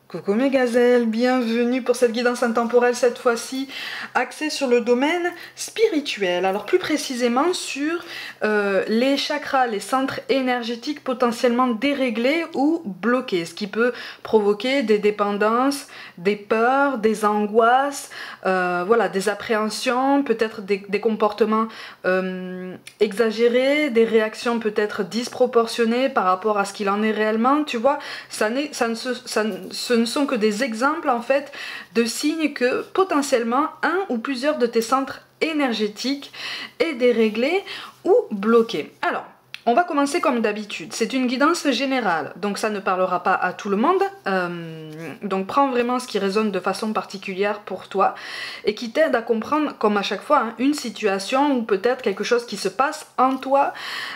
Coucou mes gazelles, bienvenue pour cette guidance intemporelle, cette fois-ci axée sur le domaine spirituel. Alors plus précisément sur les chakras, les centres énergétiques potentiellement déréglés ou bloqués, ce qui peut provoquer des dépendances, des peurs, des angoisses, voilà, des appréhensions, peut-être des comportements exagérés, des réactions peut-être disproportionnées par rapport à ce qu'il en est réellement, tu vois, ce ne sont que des exemples en fait de signes que potentiellement un ou plusieurs de tes centres énergétiques est déréglé ou bloqué. Alors, on va commencer comme d'habitude. C'est une guidance générale, donc ça ne parlera pas à tout le monde. Donc prends vraiment ce qui résonne de façon particulière pour toi et qui t'aide à comprendre, comme à chaque fois, hein, une situation ou peut-être quelque chose qui se passe en toi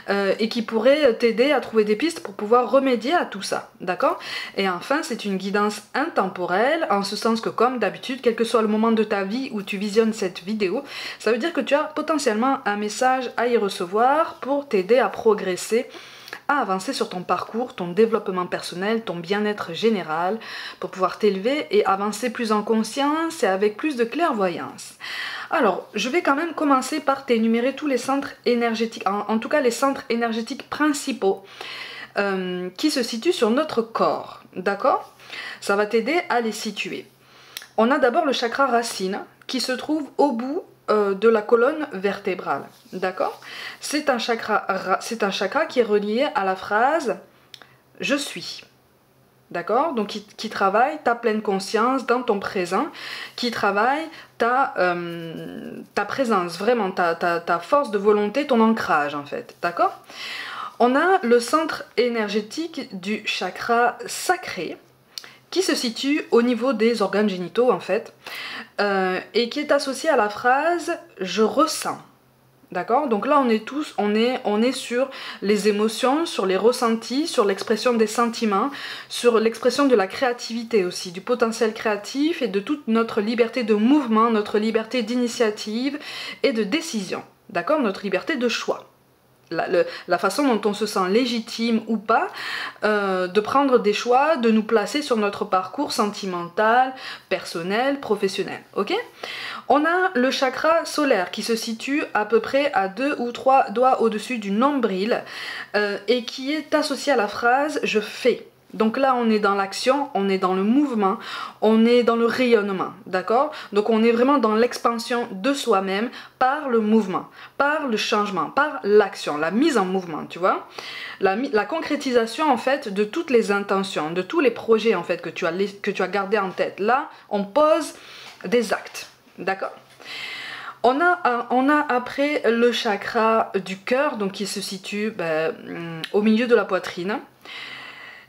et qui pourrait t'aider à trouver des pistes pour pouvoir remédier à tout ça, d'accord? Et enfin, c'est une guidance intemporelle, en ce sens que comme d'habitude, quel que soit le moment de ta vie où tu visionnes cette vidéo, ça veut dire que tu as potentiellement un message à y recevoir pour t'aider à progresser, à avancer sur ton parcours, ton développement personnel, ton bien-être général, pour pouvoir t'élever et avancer plus en conscience et avec plus de clairvoyance. Alors, je vais quand même commencer par t'énumérer tous les centres énergétiques, en tout cas les centres énergétiques principaux qui se situent sur notre corps, d'accord? Ça va t'aider à les situer. On a d'abord le chakra racine qui se trouve au bout de la colonne vertébrale, d'accord? C'est un chakra qui est relié à la phrase « je suis ». D'accord? Donc qui travaille ta pleine conscience dans ton présent, qui travaille ta présence, vraiment ta force de volonté, ton ancrage en fait. D'accord? On a le centre énergétique du chakra sacré, qui se situe au niveau des organes génitaux en fait, et qui est associé à la phrase « je ressens ». D'accord? Donc là, on est sur les émotions, sur les ressentis, sur l'expression des sentiments, sur l'expression de la créativité aussi, du potentiel créatif et de toute notre liberté de mouvement, notre liberté d'initiative et de décision. D'accord? Notre liberté de choix. La façon dont on se sent légitime ou pas de prendre des choix, de nous placer sur notre parcours sentimental, personnel, professionnel. Ok? On a le chakra solaire qui se situe à peu près à 2 ou 3 doigts au-dessus du nombril et qui est associé à la phrase « je fais ». Donc là, on est dans l'action, on est dans le mouvement, on est dans le rayonnement, d'accord? Donc on est vraiment dans l'expansion de soi-même par le mouvement, par le changement, par l'action, la mise en mouvement, tu vois? La concrétisation en fait de toutes les intentions, de tous les projets en fait que tu as gardés en tête. Là, on pose des actes, d'accord? On a après le chakra du cœur, donc qui se situe au milieu de la poitrine.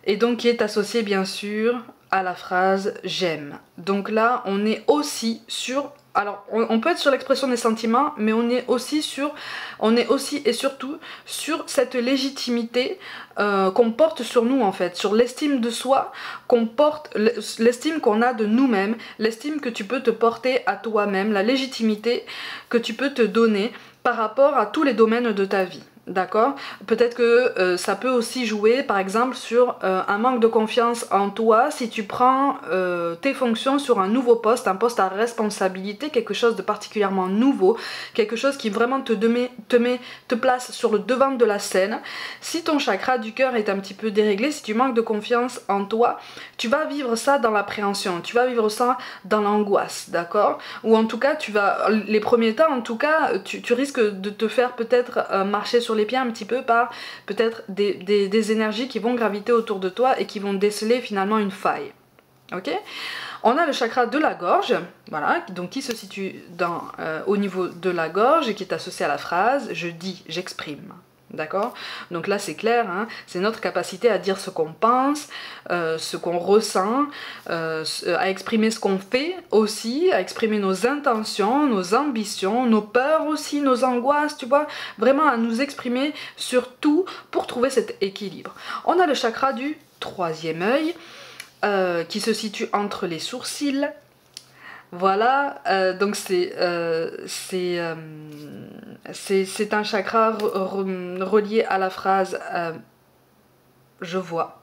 Et donc qui est associé bien sûr à la phrase « j'aime ». Donc là, on est aussi sur... Alors, on peut être sur l'expression des sentiments, mais on est aussi et surtout sur cette légitimité qu'on porte sur nous en fait, sur l'estime de soi qu'on porte, l'estime qu'on a de nous-mêmes, l'estime que tu peux te porter à toi-même, la légitimité que tu peux te donner par rapport à tous les domaines de ta vie. D'accord? Peut-être que ça peut aussi jouer par exemple sur un manque de confiance en toi si tu prends tes fonctions sur un nouveau poste, un poste à responsabilité, quelque chose de particulièrement nouveau, quelque chose qui vraiment te place sur le devant de la scène. Si ton chakra du cœur est un petit peu déréglé, si tu manques de confiance en toi, tu vas vivre ça dans l'appréhension, tu vas vivre ça dans l'angoisse, d'accord? Ou en tout cas, les premiers temps, en tout cas, tu risques de te faire peut-être marcher sur les pieds un petit peu par peut-être des énergies qui vont graviter autour de toi et qui vont déceler finalement une faille. Ok? On a le chakra de la gorge, voilà, donc qui se situe au niveau de la gorge et qui est associé à la phrase « je dis, j'exprime ». D'accord? Donc là c'est clair, hein, c'est notre capacité à dire ce qu'on pense, ce qu'on ressent, à exprimer ce qu'on fait aussi, à exprimer nos intentions, nos ambitions, nos peurs aussi, nos angoisses, tu vois, vraiment à nous exprimer sur tout pour trouver cet équilibre. On a le chakra du troisième œil qui se situe entre les sourcils. Voilà, donc c'est un chakra relié à la phrase je vois.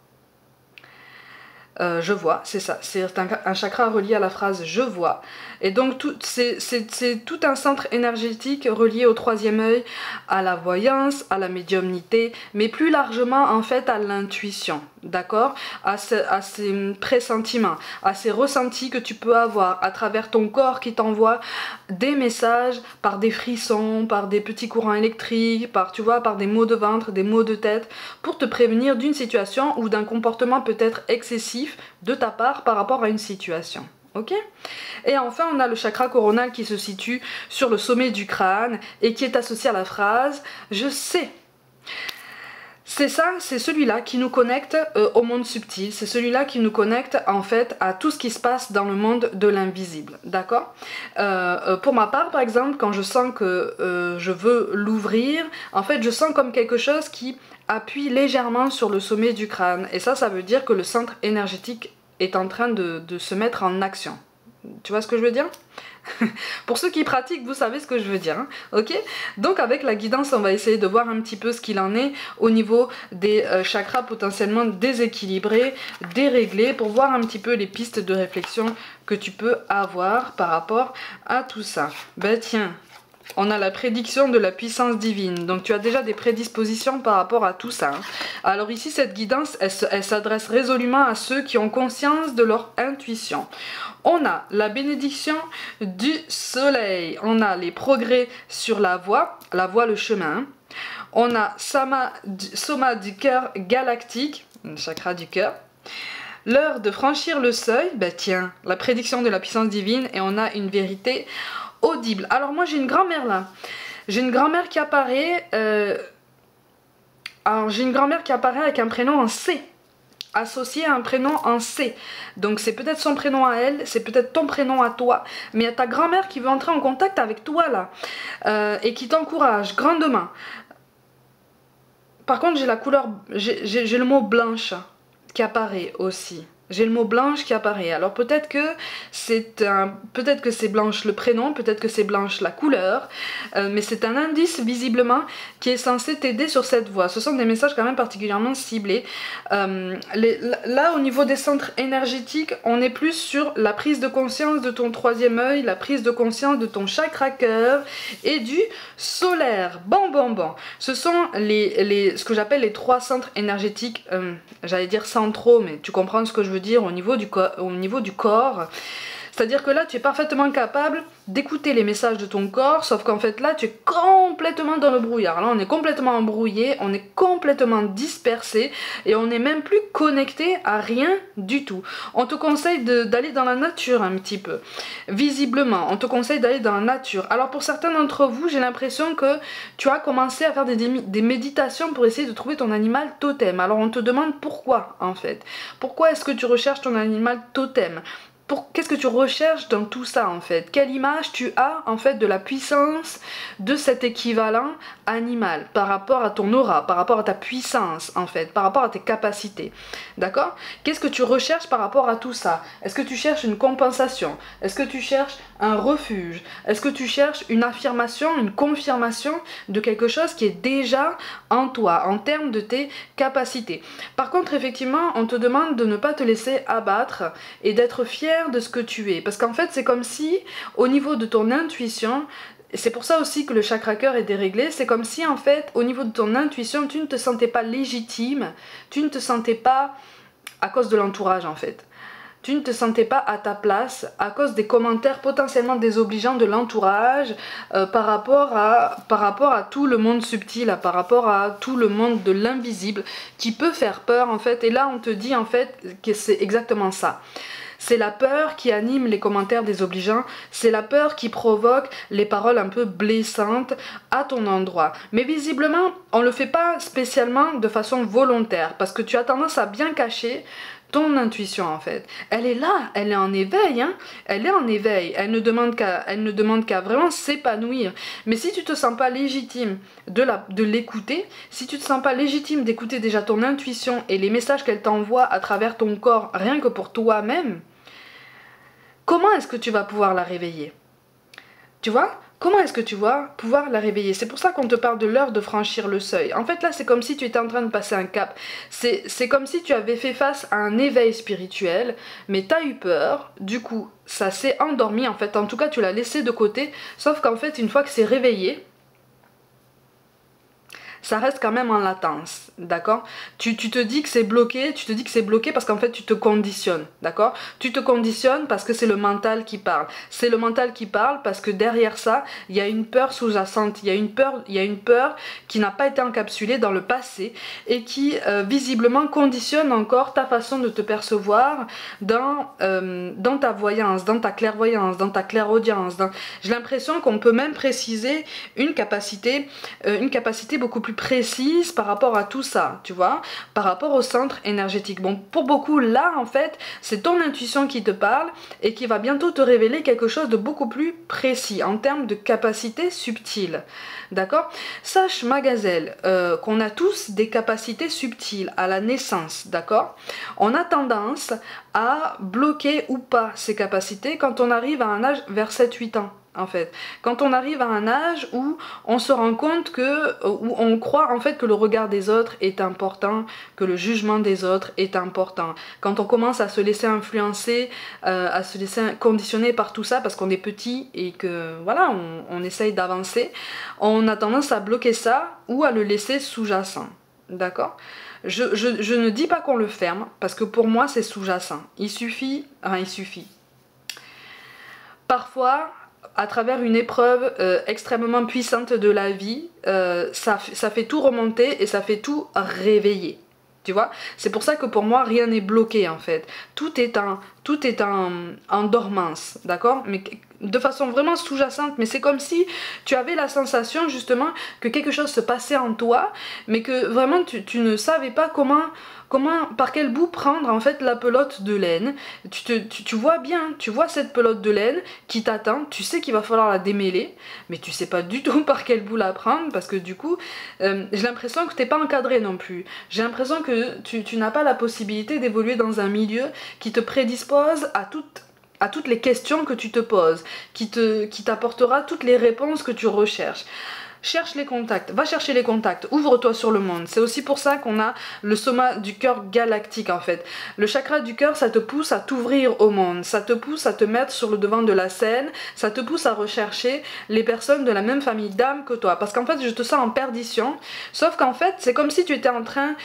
Je vois, c'est ça, c'est un chakra relié à la phrase je vois. Et donc c'est tout un centre énergétique relié au troisième œil, à la voyance, à la médiumnité, mais plus largement en fait à l'intuition, d'accord, à ces pressentiments, à ces ressentis que tu peux avoir à travers ton corps qui t'envoie des messages par des frissons, par des petits courants électriques, par, tu vois, par des maux de ventre, des maux de tête, pour te prévenir d'une situation ou d'un comportement peut-être excessif de ta part par rapport à une situation. Ok? Et enfin, on a le chakra coronal qui se situe sur le sommet du crâne et qui est associé à la phrase « je sais ». C'est ça, c'est celui-là qui nous connecte au monde subtil, c'est celui-là qui nous connecte en fait à tout ce qui se passe dans le monde de l'invisible, d'accord? Pour ma part par exemple, quand je sens que je veux l'ouvrir, en fait je sens comme quelque chose qui appuie légèrement sur le sommet du crâne, et ça veut dire que le centre énergétique est en train de se mettre en action. Tu vois ce que je veux dire? Pour ceux qui pratiquent, vous savez ce que je veux dire, hein, ok? Donc avec la guidance, on va essayer de voir un petit peu ce qu'il en est au niveau des chakras potentiellement déséquilibrés, déréglés, pour voir un petit peu les pistes de réflexion que tu peux avoir par rapport à tout ça. Ben tiens, on a la prédiction de la puissance divine, donc tu as déjà des prédispositions par rapport à tout ça. Hein. Alors ici, cette guidance, elle s'adresse résolument à ceux qui ont conscience de leur intuition. On a la bénédiction du soleil, on a les progrès sur la voie, le chemin. On a Soma du cœur galactique, le chakra du cœur. L'heure de franchir le seuil, ben tiens, la prédiction de la puissance divine, et on a une vérité audible. Alors moi j'ai une grand-mère là, j'ai une grand-mère qui apparaît, avec un prénom en C, associé à un prénom en C. Donc c'est peut-être son prénom à elle, c'est peut-être ton prénom à toi, mais il y a ta grand-mère qui veut entrer en contact avec toi là, et qui t'encourage grandement. Par contre j'ai la couleur, j'ai le mot blanche qui apparaît aussi. J'ai le mot blanche qui apparaît. Alors peut-être que c'est blanche le prénom, peut-être que c'est blanche la couleur, mais c'est un indice visiblement qui est censé t'aider sur cette voie. Ce sont des messages quand même particulièrement ciblés. Là au niveau des centres énergétiques, on est plus sur la prise de conscience de ton troisième œil, la prise de conscience de ton chakra cœur et du solaire. Bon. Ce sont ce que j'appelle les trois centres énergétiques, j'allais dire centraux, mais tu comprends ce que je veux dire au niveau du corps. C'est-à-dire que là, tu es parfaitement capable d'écouter les messages de ton corps, sauf qu'en fait là, tu es complètement dans le brouillard. Là, on est complètement embrouillé, on est complètement dispersé et on n'est même plus connecté à rien du tout. On te conseille d'aller dans la nature un petit peu. Visiblement, on te conseille d'aller dans la nature. Alors pour certains d'entre vous, j'ai l'impression que tu as commencé à faire des méditations pour essayer de trouver ton animal totem. Alors on te demande pourquoi en fait. Pourquoi est-ce que tu recherches ton animal totem ? Qu'est-ce que tu recherches dans tout ça en fait? Quelle image tu as en fait de la puissance de cet équivalent animal par rapport à ton aura, par rapport à ta puissance en fait, par rapport à tes capacités, d'accord? Qu'est-ce que tu recherches par rapport à tout ça? Est-ce que tu cherches une compensation? Est-ce que tu cherches un refuge? Est-ce que tu cherches une affirmation, une confirmation de quelque chose qui est déjà en toi, en termes de tes capacités? Par contre, effectivement, on te demande de ne pas te laisser abattre et d'être fier de ce que tu es, parce qu'en fait c'est comme si au niveau de ton intuition, et c'est pour ça aussi que le chakra cœur est déréglé, c'est comme si en fait au niveau de ton intuition tu ne te sentais pas légitime, tu ne te sentais pas à cause de l'entourage en fait, tu ne te sentais pas à ta place à cause des commentaires potentiellement désobligeants de l'entourage, par rapport à tout le monde subtil, par rapport à tout le monde de l'invisible qui peut faire peur en fait. Et là on te dit en fait que c'est exactement ça. C'est la peur qui anime les commentaires désobligeants, c'est la peur qui provoque les paroles un peu blessantes à ton endroit. Mais visiblement, on ne le fait pas spécialement de façon volontaire, parce que tu as tendance à bien cacher ton intuition en fait. Elle est là, elle est en éveil, hein, elle est en éveil, elle ne demande qu'à vraiment s'épanouir. Mais si tu te sens pas légitime de l'écouter, si tu te sens pas légitime d'écouter déjà ton intuition et les messages qu'elle t'envoie à travers ton corps, rien que pour toi-même, comment est-ce que tu vas pouvoir la réveiller? Tu vois? comment est-ce que tu vas pouvoir la réveiller? C'est pour ça qu'on te parle de l'heure de franchir le seuil. En fait là c'est comme si tu étais en train de passer un cap. C'est comme si tu avais fait face à un éveil spirituel, mais tu as eu peur, du coup ça s'est endormi en fait, en tout cas tu l'as laissé de côté, sauf qu'en fait une fois que c'est réveillé, ça reste quand même en latence, d'accord? Tu te dis que c'est bloqué, tu te dis que c'est bloqué parce qu'en fait tu te conditionnes, d'accord? Tu te conditionnes parce que c'est le mental qui parle. C'est le mental qui parle parce que derrière ça, il y a une peur sous-jacente, il y a une peur qui n'a pas été encapsulée dans le passé et qui visiblement conditionne encore ta façon de te percevoir dans ta voyance, dans ta clairvoyance, dans ta clairaudience. J'ai l'impression qu'on peut même préciser une capacité beaucoup plus précise par rapport à tout ça, tu vois, par rapport au centre énergétique. Bon, pour beaucoup, là, en fait, c'est ton intuition qui te parle et qui va bientôt te révéler quelque chose de beaucoup plus précis en termes de capacité subtile. D'accord? Sache, ma gazelle, qu'on a tous des capacités subtiles à la naissance, d'accord? On a tendance à bloquer ou pas ces capacités quand on arrive à un âge vers 7-8 ans. En fait, quand on arrive à un âge où on se rend compte où on croit en fait que le regard des autres est important, que le jugement des autres est important, quand on commence à se laisser influencer, à se laisser conditionner par tout ça parce qu'on est petit et que voilà, on essaye d'avancer, on a tendance à bloquer ça ou à le laisser sous-jacent, d'accord? Je ne dis pas qu'on le ferme parce que pour moi c'est sous-jacent, il suffit. Parfois, à travers une épreuve extrêmement puissante de la vie, ça fait tout remonter et ça fait tout réveiller. Tu vois, c'est pour ça que pour moi rien n'est bloqué en fait. Tout est en dormance, d'accord? Mais de façon vraiment sous-jacente, mais c'est comme si tu avais la sensation justement que quelque chose se passait en toi, mais que vraiment tu ne savais pas par quel bout prendre en fait la pelote de laine. Tu vois bien, tu vois cette pelote de laine qui t'attend, tu sais qu'il va falloir la démêler, mais tu sais pas du tout par quel bout la prendre parce que du coup, j'ai l'impression que t'es pas encadré non plus. J'ai l'impression que tu n'as pas la possibilité d'évoluer dans un milieu qui te prédispose à toutes les questions que tu te poses, qui t'apportera toutes les réponses que tu recherches. Cherche les contacts, va chercher les contacts, ouvre-toi sur le monde. C'est aussi pour ça qu'on a le soma du cœur galactique en fait. Le chakra du cœur, ça te pousse à t'ouvrir au monde, ça te pousse à te mettre sur le devant de la scène, ça te pousse à rechercher les personnes de la même famille d'âme que toi. Parce qu'en fait, je te sens en perdition, sauf qu'en fait, c'est comme si tu étais en train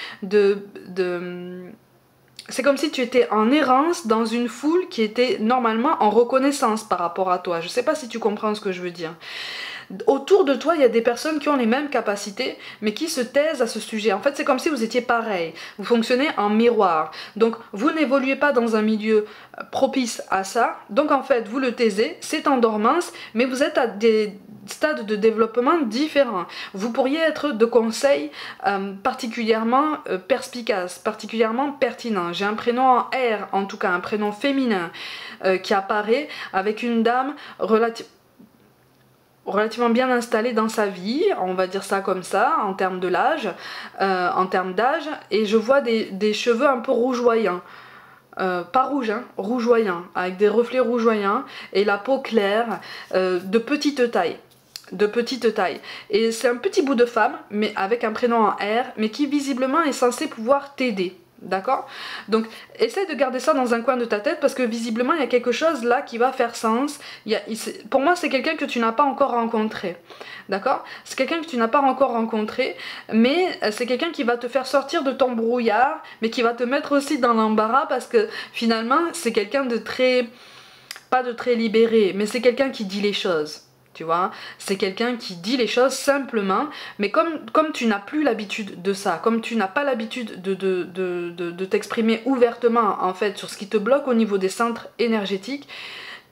c'est comme si tu étais en errance dans une foule qui était normalement en reconnaissance par rapport à toi. Je sais pas si tu comprends ce que je veux dire. Autour de toi, il y a des personnes qui ont les mêmes capacités, mais qui se taisent à ce sujet. En fait, c'est comme si vous étiez pareil. Vous fonctionnez en miroir. Donc, vous n'évoluez pas dans un milieu propice à ça. Donc, en fait, vous le taisez, c'est en dormance, mais vous êtes à des stades de développement différents. Vous pourriez être de conseils particulièrement perspicaces, particulièrement pertinents. J'ai un prénom en R, en tout cas un prénom féminin qui apparaît avec une dame relativement bien installée dans sa vie, on va dire ça comme ça, en termes de l'âge, et je vois des cheveux un peu rougeoyants. Pas rouge, hein, rougeoyants, avec des reflets rougeoyants, et la peau claire, de petite taille. Et c'est un petit bout de femme, mais avec un prénom en R, mais qui visiblement est censé pouvoir t'aider. D'accord? Donc, essaie de garder ça dans un coin de ta tête parce que visiblement, il y a quelque chose là qui va faire sens. Pour moi, c'est quelqu'un que tu n'as pas encore rencontré. D'accord? C'est quelqu'un que tu n'as pas encore rencontré, mais c'est quelqu'un qui va te faire sortir de ton brouillard, mais qui va te mettre aussi dans l'embarras parce que finalement, c'est quelqu'un de pas de très libéré, mais c'est quelqu'un qui dit les choses. Tu vois, c'est quelqu'un qui dit les choses simplement, mais comme tu n'as plus l'habitude de ça, comme tu n'as pas l'habitude de t'exprimer ouvertement en fait sur ce qui te bloque au niveau des centres énergétiques,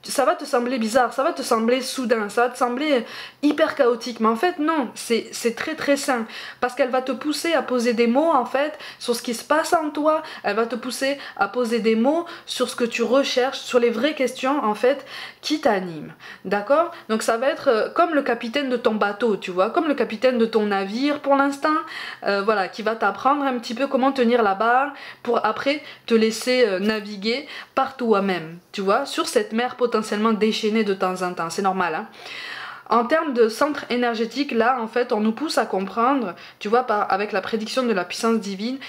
ça va te sembler bizarre, ça va te sembler soudain, ça va te sembler hyper chaotique, mais en fait non, c'est très très sain, parce qu'elle va te pousser à poser des mots en fait sur ce qui se passe en toi, elle va te pousser à poser des mots sur ce que tu recherches, sur les vraies questions en fait qui t'animent, d'accord? Donc ça va être comme le capitaine de ton bateau, tu vois, comme le capitaine de ton navire pour l'instant, voilà, qui va t'apprendre un petit peu comment tenir la barre pour après te laisser naviguer par toi-même, tu vois, sur cette mer potentiellement déchaînée de temps en temps, c'est normal, hein. En termes de centre énergétique, là, en fait, on nous pousse à comprendre, tu vois, avec la prédiction de la puissance divine.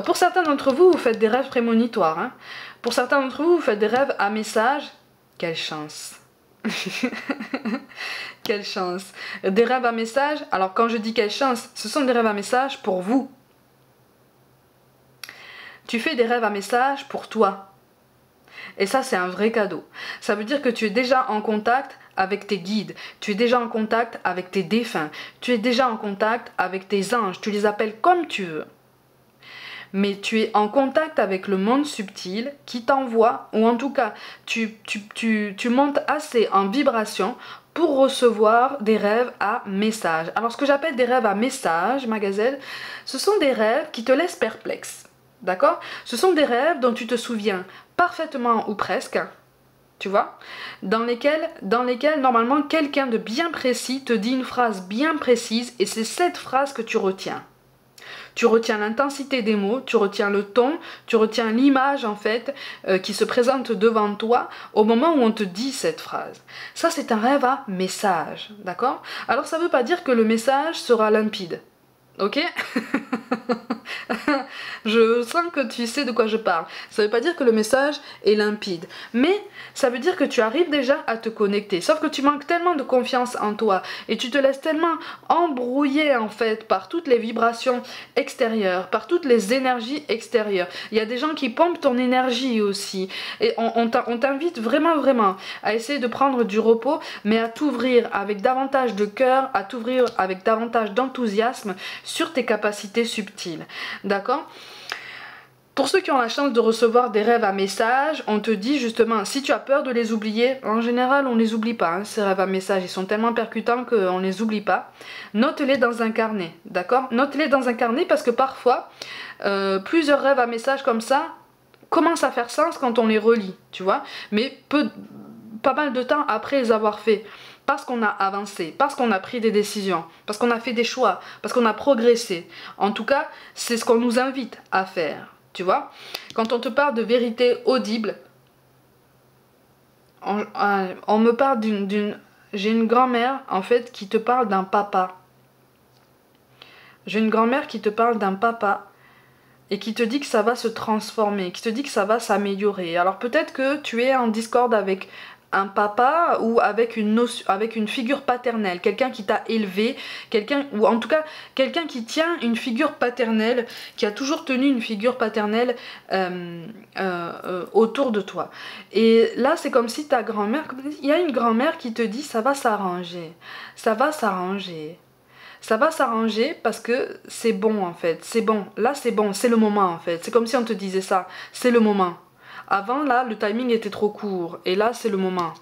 Pour certains d'entre vous, vous faites des rêves prémonitoires. Hein. Pour certains d'entre vous, vous faites des rêves à message. Quelle chance! Quelle chance! Des rêves à message, alors quand je dis quelle chance, ce sont des rêves à message pour vous. Tu fais des rêves à message pour toi. Et ça, c'est un vrai cadeau. Ça veut dire que tu es déjà en contact avec tes guides, tu es déjà en contact avec tes défunts, tu es déjà en contact avec tes anges, tu les appelles comme tu veux. Mais tu es en contact avec le monde subtil qui t'envoie, ou en tout cas, tu montes assez en vibration pour recevoir des rêves à message. Alors ce que j'appelle des rêves à message, ma gazelle, ce sont des rêves qui te laissent perplexe. D'accord? Ce sont des rêves dont tu te souviens parfaitement ou presque, tu vois, dans lesquels normalement quelqu'un de bien précis te dit une phrase bien précise et c'est cette phrase que tu retiens. Tu retiens l'intensité des mots, tu retiens le ton, tu retiens l'image en fait qui se présente devant toi au moment où on te dit cette phrase. Ça c'est un rêve à message, d'accord? Alors ça ne veut pas dire que le message sera limpide, ok? Je sens que tu sais de quoi je parle. Ça ne veut pas dire que le message est limpide, mais ça veut dire que tu arrives déjà à te connecter. Sauf que tu manques tellement de confiance en toi et tu te laisses tellement embrouiller en fait par toutes les vibrations extérieures, par toutes les énergies extérieures. Il y a des gens qui pompent ton énergie aussi et on t'invite vraiment à essayer de prendre du repos, mais à t'ouvrir avec davantage de cœur, à t'ouvrir avec davantage d'enthousiasme sur tes capacités subtiles. D'accord? Pour ceux qui ont la chance de recevoir des rêves à message, on te dit justement, si tu as peur de les oublier, en général on les oublie pas, hein, ces rêves à message, ils sont tellement percutants qu'on les oublie pas, note-les dans un carnet, d'accord? Note-les dans un carnet parce que parfois, plusieurs rêves à message comme ça commencent à faire sens quand on les relit, tu vois, mais pas mal de temps après les avoir faits. Parce qu'on a avancé, parce qu'on a pris des décisions, parce qu'on a fait des choix, parce qu'on a progressé. En tout cas, c'est ce qu'on nous invite à faire, tu vois. Quand on te parle de vérité audible, on me parle d'une... J'ai une grand-mère, en fait, qui te parle d'un papa. J'ai une grand-mère qui te parle d'un papa et qui te dit que ça va se transformer, qui te dit que ça va s'améliorer. Alors peut-être que tu es en discorde avec un papa ou avec une figure paternelle, quelqu'un qui t'a élevé, ou en tout cas quelqu'un qui tient une figure paternelle, qui a toujours tenu une figure paternelle autour de toi. Et là c'est comme si ta grand-mère, il y a une grand-mère qui te dit ça va s'arranger, ça va s'arranger. Ça va s'arranger parce que c'est bon en fait, c'est bon, là c'est bon, c'est le moment en fait, c'est comme si on te disait ça, c'est le moment. Avant, là, le timing était trop court. Et là, c'est le moment.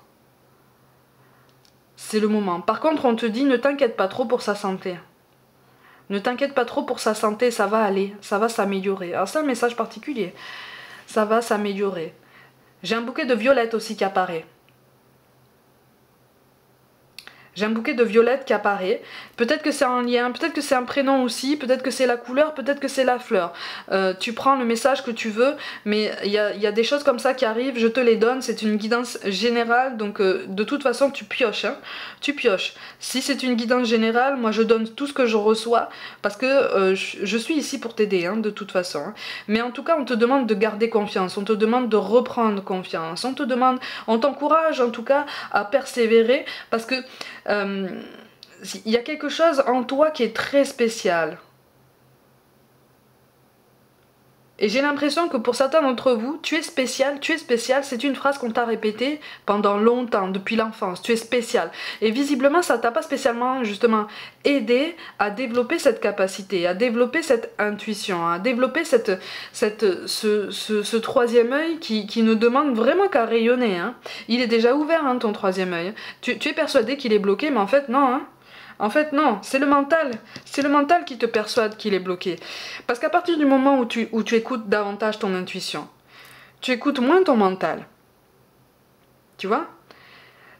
C'est le moment. Par contre, on te dit, ne t'inquiète pas trop pour sa santé. Ne t'inquiète pas trop pour sa santé, ça va aller. Ça va s'améliorer. Alors c'est un message particulier. Ça va s'améliorer. J'ai un bouquet de violettes aussi qui apparaît. J'ai un bouquet de violettes qui apparaît. Peut-être que c'est un lien, peut-être que c'est un prénom aussi, peut-être que c'est la couleur, peut-être que c'est la fleur. Tu prends le message que tu veux, mais il y a des choses comme ça qui arrivent, je te les donne, c'est une guidance générale, donc de toute façon tu pioches. Hein, tu pioches. Si c'est une guidance générale, moi je donne tout ce que je reçois, parce que je suis ici pour t'aider, hein, de toute façon. Hein. Mais en tout cas, on te demande de garder confiance, on te demande de reprendre confiance, on t'encourage en tout cas à persévérer, parce que il y a quelque chose en toi qui est très spécial. Et j'ai l'impression que pour certains d'entre vous, tu es spécial, c'est une phrase qu'on t'a répétée pendant longtemps, depuis l'enfance, tu es spécial. Et visiblement, ça t'a pas spécialement, justement, aidé à développer cette capacité, à développer cette intuition, à développer ce troisième œil qui ne demande vraiment qu'à rayonner. Hein. Il est déjà ouvert, hein, ton troisième œil. Tu es persuadé qu'il est bloqué, mais en fait, non, hein. En fait, non, c'est le mental qui te persuade qu'il est bloqué. Parce qu'à partir du moment où tu écoutes davantage ton intuition, tu écoutes moins ton mental. Tu vois?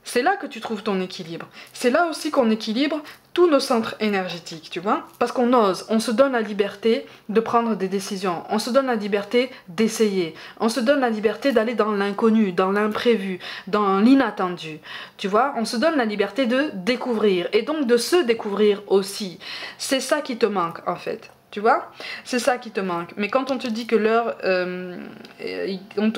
C'est là que tu trouves ton équilibre. C'est là aussi qu'on équilibre tous nos centres énergétiques, tu vois. Parce qu'on ose, on se donne la liberté de prendre des décisions. On se donne la liberté d'essayer. On se donne la liberté d'aller dans l'inconnu, dans l'imprévu, dans l'inattendu. Tu vois, on se donne la liberté de découvrir et donc de se découvrir aussi. C'est ça qui te manque en fait. Tu vois, c'est ça qui te manque. Mais quand on te dit que l'heure,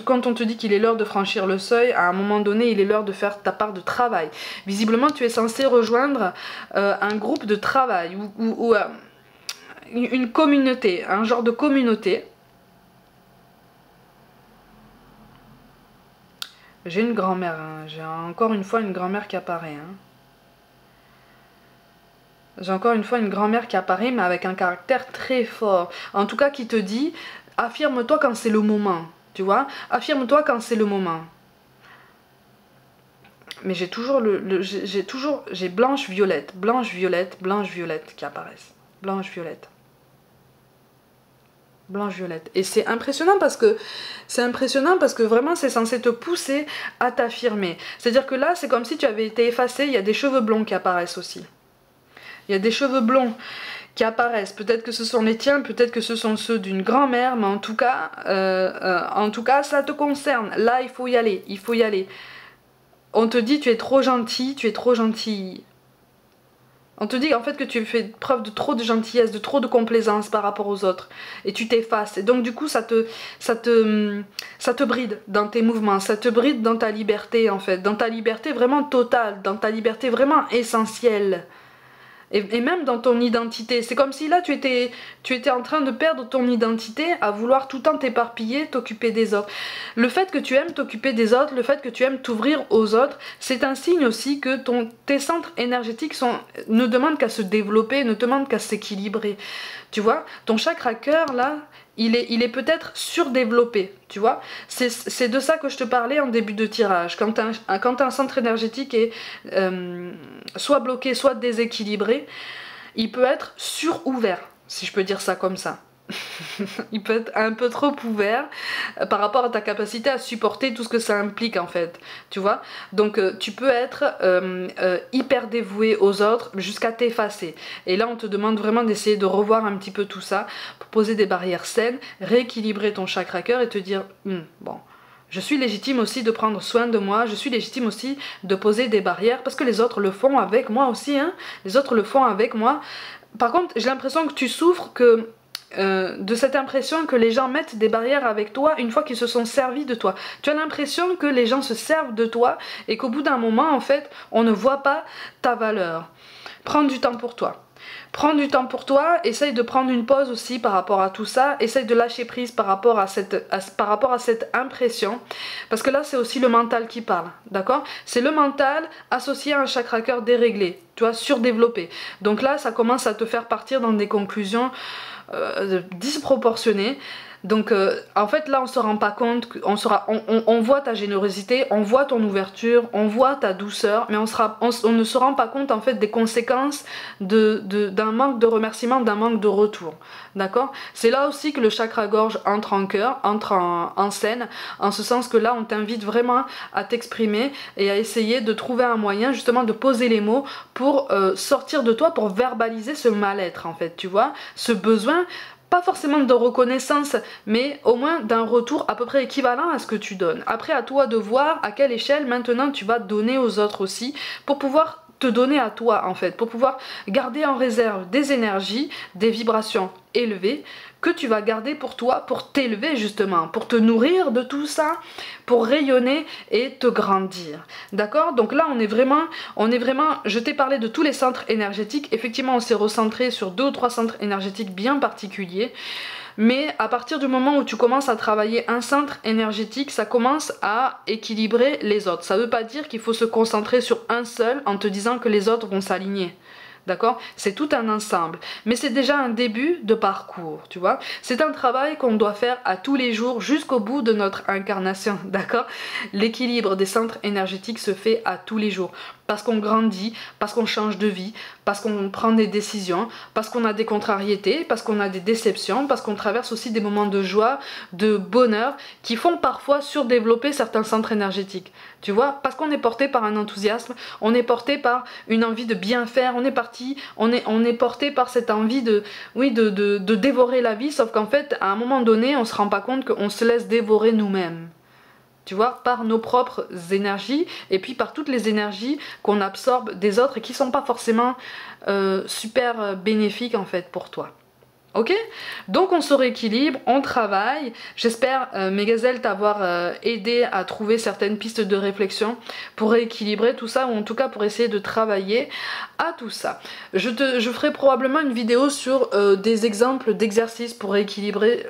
quand on te dit qu'il est l'heure de franchir le seuil, à un moment donné, il est l'heure de faire ta part de travail. Visiblement, tu es censé rejoindre un groupe de travail ou une communauté, un genre de communauté. J'ai une grand-mère, hein. J'ai encore une fois une grand-mère qui apparaît. Hein. J'ai encore une fois une grand-mère qui apparaît, mais avec un caractère très fort. En tout cas, qui te dit, affirme-toi quand c'est le moment. Tu vois, affirme-toi quand c'est le moment. Mais j'ai toujours j'ai blanche, violette, blanche, violette, blanche, violette qui apparaissent. Blanche, violette. Blanche, violette. Et c'est impressionnant parce que vraiment c'est censé te pousser à t'affirmer. C'est-à-dire que là, c'est comme si tu avais été effacé, il y a des cheveux blonds qui apparaissent aussi. Il y a des cheveux blonds qui apparaissent. Peut-être que ce sont les tiens, peut-être que ce sont ceux d'une grand-mère, mais en tout cas, ça te concerne. Là, il faut y aller, il faut y aller. On te dit, tu es trop gentil, tu es trop gentille. On te dit en fait que tu fais preuve de trop de gentillesse, de trop de complaisance par rapport aux autres. Et tu t'effaces. Et donc du coup, ça te bride dans tes mouvements, ça te bride dans ta liberté en fait. Dans ta liberté vraiment totale, dans ta liberté vraiment essentielle. Et même dans ton identité. C'est comme si là tu étais en train de perdre ton identité à vouloir tout le temps t'éparpiller, t'occuper des autres. Le fait que tu aimes t'occuper des autres, le fait que tu aimes t'ouvrir aux autres, c'est un signe aussi que tes centres énergétiques ne demandent qu'à se développer, ne demandent qu'à s'équilibrer. Tu vois, ton chakra cœur là, il est peut-être surdéveloppé, tu vois. C'est de ça que je te parlais en début de tirage. Quand un centre énergétique est soit bloqué, soit déséquilibré, il peut être surouvert, si je peux dire ça comme ça. Il peut être un peu trop ouvert par rapport à ta capacité à supporter tout ce que ça implique en fait, tu vois. Donc tu peux être hyper dévoué aux autres jusqu'à t'effacer. Et là on te demande vraiment d'essayer de revoir un petit peu tout ça pour poser des barrières saines, rééquilibrer ton chakra cœur et te dire bon, je suis légitime aussi de prendre soin de moi, je suis légitime aussi de poser des barrières parce que les autres le font avec moi aussi, hein. Les autres le font avec moi. Par contre, j'ai l'impression que tu souffres de cette impression que les gens mettent des barrières avec toi une fois qu'ils se sont servis de toi. Tu as l'impression que les gens se servent de toi et qu'au bout d'un moment, en fait, on ne voit pas ta valeur. Prends du temps pour toi. Prends du temps pour toi, essaye de prendre une pause aussi par rapport à tout ça, essaye de lâcher prise par rapport à cette impression, parce que là c'est aussi le mental qui parle, d'accord? C'est le mental associé à un chakra cœur déréglé, tu vois, surdéveloppé. Donc là ça commence à te faire partir dans des conclusions disproportionnées. Donc en fait là on se rend pas compte, on voit ta générosité, on voit ton ouverture, on voit ta douceur, mais on ne se rend pas compte en fait des conséquences d'un manque de remerciement, d'un manque de retour, d'accord? C'est là aussi que le chakra gorge entre en cœur, entre en scène, en ce sens que là on t'invite vraiment à t'exprimer et à essayer de trouver un moyen justement de poser les mots pour sortir de toi, pour verbaliser ce mal-être en fait, tu vois, ce besoin, pas forcément de reconnaissance, mais au moins d'un retour à peu près équivalent à ce que tu donnes. Après, à toi de voir à quelle échelle maintenant tu vas donner aux autres aussi, pour pouvoir te donner à toi en fait, pour pouvoir garder en réserve des énergies, des vibrations élevées, que tu vas garder pour toi, pour t'élever justement, pour te nourrir de tout ça, pour rayonner et te grandir. D'accord? Donc là on est vraiment, je t'ai parlé de tous les centres énergétiques, effectivement on s'est recentré sur 2 ou 3 centres énergétiques bien particuliers, mais à partir du moment où tu commences à travailler un centre énergétique, ça commence à équilibrer les autres. Ça ne veut pas dire qu'il faut se concentrer sur un seul en te disant que les autres vont s'aligner. D'accord? C'est tout un ensemble. Mais c'est déjà un début de parcours, tu vois? C'est un travail qu'on doit faire à tous les jours jusqu'au bout de notre incarnation, d'accord? L'équilibre des centres énergétiques se fait à tous les jours. parce qu'on grandit, parce qu'on change de vie, parce qu'on prend des décisions, parce qu'on a des contrariétés, parce qu'on a des déceptions, parce qu'on traverse aussi des moments de joie, de bonheur, qui font parfois surdévelopper certains centres énergétiques. Tu vois, parce qu'on est porté par un enthousiasme, on est porté par une envie de bien faire, on est porté par cette envie de dévorer la vie, sauf qu'en fait, à un moment donné, on se rend pas compte qu'on se laisse dévorer nous-mêmes. Tu vois, par nos propres énergies et puis par toutes les énergies qu'on absorbe des autres et qui sont pas forcément super bénéfiques en fait pour toi. Ok? Donc on se rééquilibre, on travaille. J'espère, mes gazelles, t'avoir aidé à trouver certaines pistes de réflexion pour rééquilibrer tout ça, ou en tout cas pour essayer de travailler à tout ça. Je ferai probablement une vidéo sur des exemples d'exercices pour rééquilibrer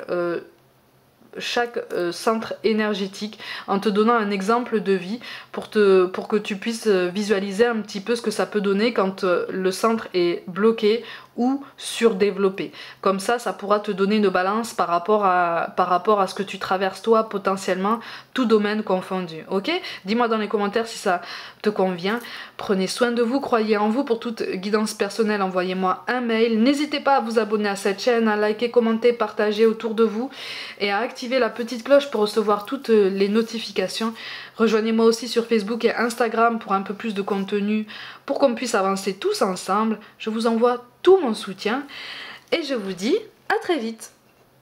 chaque centre énergétique en te donnant un exemple de vie pour que tu puisses visualiser un petit peu ce que ça peut donner quand le centre est bloqué ou surdéveloppé. Comme ça pourra te donner une balance par rapport à ce que tu traverses toi potentiellement, tout domaine confondu. Ok? Dis-moi dans les commentaires si ça te convient. Prenez soin de vous, croyez en vous. Pour toute guidance personnelle, envoyez-moi un mail. N'hésitez pas à vous abonner à cette chaîne, à liker, commenter, partager autour de vous et à activer la petite cloche pour recevoir toutes les notifications. Rejoignez-moi aussi sur Facebook et Instagram pour un peu plus de contenu, pour qu'on puisse avancer tous ensemble. Je vous envoie tout mon soutien et je vous dis à très vite.